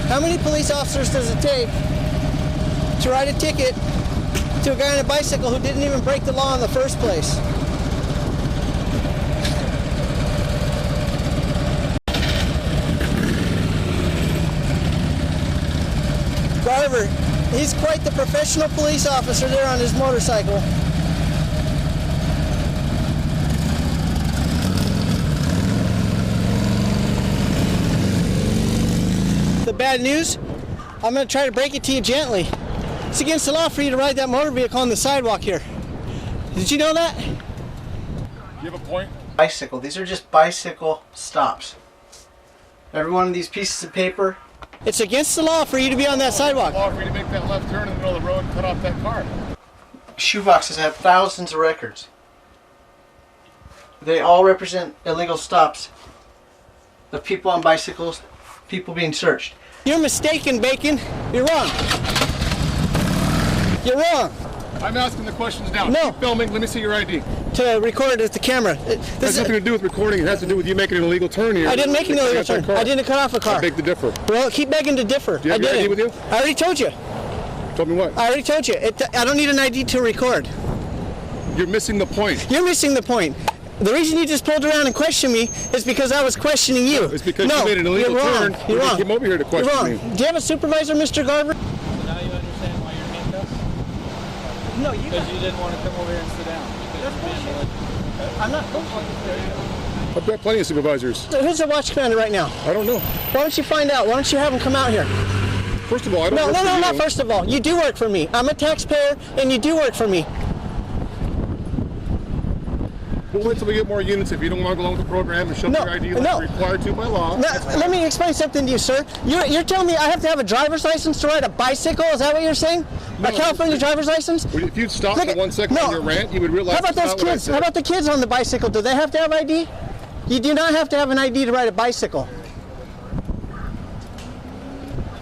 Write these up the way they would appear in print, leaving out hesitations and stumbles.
How many police officers does it take to write a ticket to a guy on a bicycle who didn't even break the law in the first place? Garver, he's quite the professional police officer there on his motorcycle. The bad news, I'm going to try to break it to you gently. It's against the law for you to ride that motor vehicle on the sidewalk here. Did you know that? You have a point? Bicycle. These are just bicycle stops. Every one of these pieces of paper. It's against the law for you to be on that sidewalk. It's law for you to make that left turn in the middle of the road and cut off that car. Shoeboxes have thousands of records. They all represent illegal stops of people on bicycles, people being searched. You're mistaken, Bacon. You're wrong. You're wrong. I'm asking the questions now. No. Keep filming. Let me see your ID. To record at the camera. It has nothing to do with recording. It has to do with you making an illegal turn here. I didn't make an illegal turn. I didn't cut off a car. I beg to differ. Well, keep begging to differ. Do you have your ID with you? I already told you. Told me what? I already told you. I don't need an ID to record. You're missing the point. You're missing the point. The reason you just pulled around and questioned me is because I was questioning you. It's because you made an illegal turn. You're wrong. You came over here to question me. Do you have a supervisor, Mr. Garver? So now you understand why you're handcuffed? No, you Because you didn't want to come over here and sit down. That's bullshit. I'm not bullshit. I've got plenty of supervisors. So who's the watch commander right now? I don't know. Why don't you find out? Why don't you have him come out here? First of all, I don't work for No, you. not first of all. You do work for me. I'm a taxpayer, and you do work for me. We'll wait till we get more units. If you don't want to go along with the program and show your ID like you're required to by law. Let me explain something to you, sir. You're telling me I have to have a driver's license to ride a bicycle? Is that what you're saying? A California driver's license? Well, if you'd stop for 1 second on your rant, you would realize. How about those kids? How about the kids on the bicycle? Do they have to have ID? You do not have to have an ID to ride a bicycle.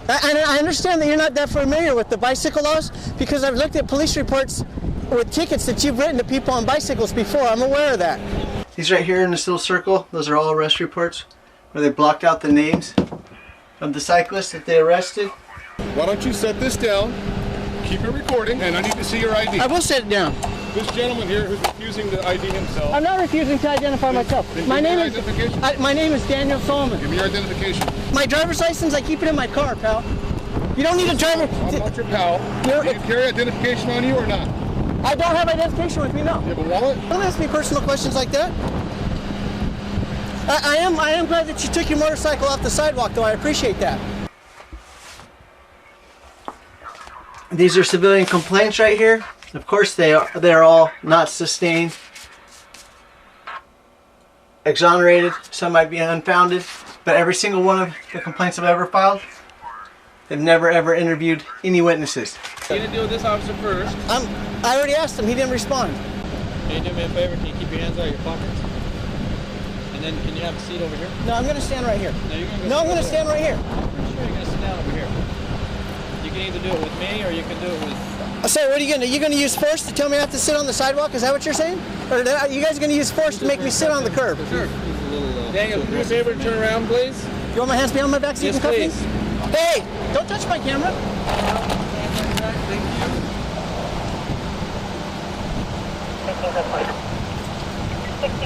I understand that you're not that familiar with the bicycle laws because I've looked at police reports with tickets that you've written to people on bicycles before. I'm aware of that. These right here in this little circle, those are all arrest reports where they blocked out the names of the cyclists that they arrested. Why don't you set this down, keep it recording, and I need to see your ID. I will set it down. This gentleman here who's refusing to ID himself. I'm not refusing to identify myself. My name is Daniel Solomon. Give me your identification. My driver's license, I keep it in my car, pal. You don't need a driver. I'm not your pal. Do you carry identification on you or not? I don't have identification with me, no. You have a wallet? Don't ask me personal questions like that. I am glad that you took your motorcycle off the sidewalk, though. I appreciate that. These are civilian complaints right here. Of course, they're all not sustained, exonerated. Some might be unfounded, but every single one of the complaints I've ever filed, they've never ever interviewed any witnesses. You're going to deal with this officer first. I already asked him. He didn't respond. Can you do me a favor? Can you keep your hands out of your pockets? And then can you have a seat over here? No, I'm going to stand right here. No, you're going to No, I'm going to stand right here. I'm pretty sure you're going to sit down over here. You can either do it with me or you can do it with... So what are you going to do? You're going to use force to tell me I have to sit on the sidewalk? Is that what you're saying? Or are you guys going to use force to make me sit on the curb? Sure. Daniel, can you do me a favor and turn around, please? You want my hands behind my back so you Yes, can cuff me? please. Hey, don't touch my camera. Thank you.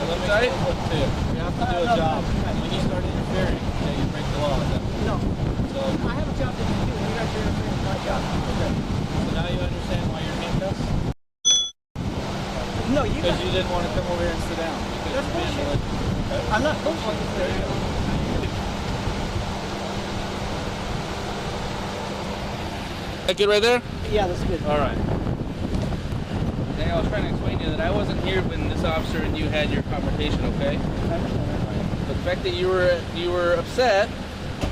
Let me say what to do. You have to do a job. When you start interfering, you break the law. No. So I have a job that you do. You guys are interfering with my job. Okay. So now you understand why you're handcuffed? No, you Because you didn't want to come over here and sit down. That's bullshit. I'm not bullshit. That good right there? Yeah, that's good. All right. Daniel, I was trying to explain to you that I wasn't here when this officer and you had your confrontation, okay? But the fact that you were upset,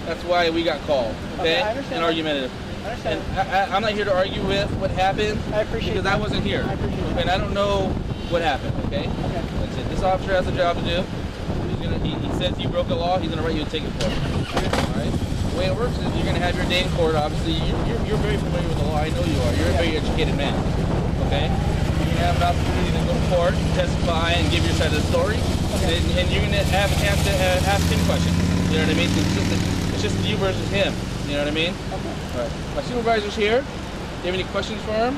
that's why we got called, okay? I understand. And argumentative. I understand. And I'm not here to argue with what happened. I appreciate because that. I wasn't here. I appreciate okay, that. and I don't know what happened, okay? Okay. Like I said, this officer has a job to do. He says you broke a law, he's gonna write you a ticket for it. Alright? The way it works is you're gonna have your day in court, obviously. You're very familiar with the law, I know you are. You're a very educated man. Okay? You're gonna have an opportunity to go to court, testify, and give your side of the story. Okay. And you're going to have to ask him questions. You know what I mean? It's just you versus him. You know what I mean? Okay. All right. My supervisor's here. Do you have any questions for him?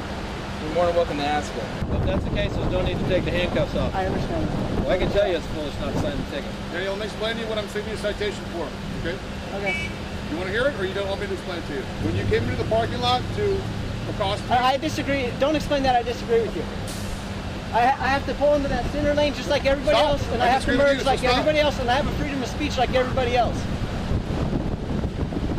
You're more than welcome to ask him. Well, if that's the case, we don't need to take the handcuffs off. I understand that. Well, I can tell you it's foolish not to sign the ticket. Daniel, let me explain to you what I'm sending you a citation for, okay? Okay. You want to hear it, or you don't want me to explain it to you? When you came into the parking lot to accost me... I disagree. Don't explain that. I disagree with you. I have to pull into that center lane just like everybody else, and I have to merge like everybody else, and I have a freedom of speech like everybody else.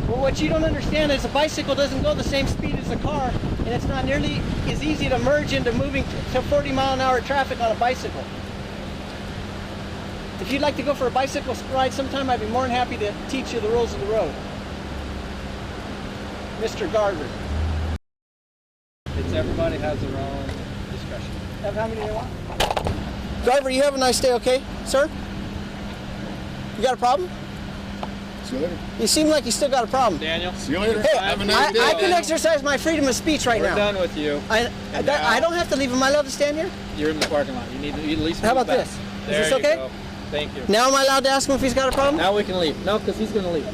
Well, what you don't understand is a bicycle doesn't go the same speed as a car, and it's not nearly as easy to merge into moving to 40-mile-an-hour traffic on a bicycle. If you'd like to go for a bicycle ride sometime, I'd be more than happy to teach you the rules of the road. Mr. Garver. It's everybody has their own discretion. Have how many you want? Garver, you have a nice day, okay, sir? You got a problem? See you later. You seem like you still got a problem. Daniel. See you later. Hey, Have a nice day. I can exercise my freedom of speech right now. We're done with you. I don't have to leave. Am I allowed to stand here? You're in the parking lot. You need to at least How move about back. this? Is There this you okay? go. Thank you. Now am I allowed to ask him if he's got a problem? Now we can leave. No, because he's going to leave.